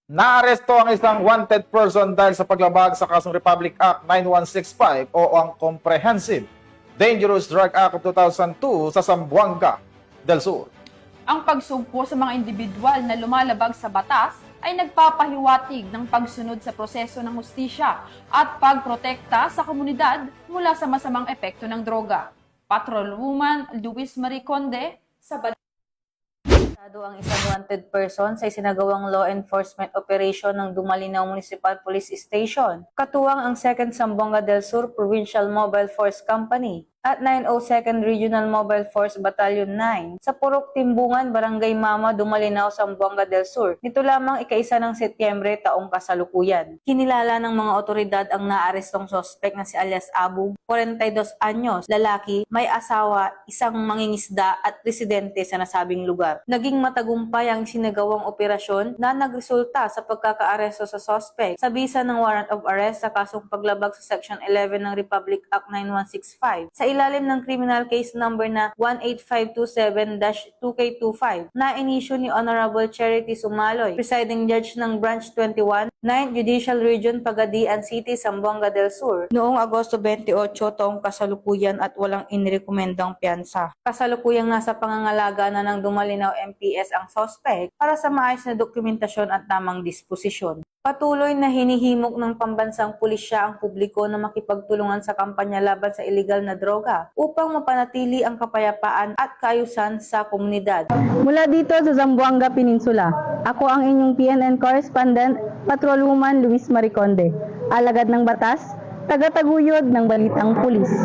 Naaresto ang isang wanted person dahil sa paglabag sa kasong Republic Act 9165 o ang Comprehensive Dangerous Drug Act of 2002 sa Zamboanga del Sur. Ang pagsugpo sa mga individual na lumalabag sa batas ay nagpapahiwatig ng pagsunod sa proseso ng hustisya at pagprotekta sa komunidad mula sa masamang epekto ng droga. Patrolwoman Luis Marie Conde sa Ang isang wanted person sa isinagawang law enforcement operation ng Dumalinaw Municipal Police Station. Katuwang ang 2nd Zamboanga del Sur Provincial Mobile Force Company at 902nd Regional Mobile Force Battalion 9 sa Purok Timbungan, Barangay Mama, Dumalinaw, Zamboanga del Sur. Nito lamang ika-1 ng Setyembre taong kasalukuyan. Kinilala ng mga otoridad ang naarestong sospek na si alias Abu, 42 anyos, lalaki, may asawa, isang mangingisda at residente sa nasabing lugar. Naging matagumpay ang sinagawang operasyon na nagresulta sa pagkakaaresto sa sospek sa bisa ng warrant of arrest sa kasong paglabag sa Section 11 ng Republic Act 9165 sa ilalim ng criminal case number na 18527-2K25 na inisyu ni Honorable Charity Sumaloy, presiding judge ng Branch 21, 9th Judicial Region, Pagadian City, Zamboanga del Sur noong Agosto 28 taong kasalukuyan at walang inirekomendang piyansa. Kasalukuyang nasa pangangalaga na ng Dumalinaw MPS ang sospek para sa maayos na dokumentasyon at tamang disposisyon. Patuloy na hinihimok ng pambansang pulisya ang publiko na makipagtulungan sa kampanya laban sa iligal na droga upang mapanatili ang kapayapaan at kaayusan sa komunidad. Mula dito sa Zamboanga Peninsula, ako ang inyong PNN correspondent, Patrolwoman Luis Marie Conde, alagad ng batas, tagataguyod ng balitang pulis.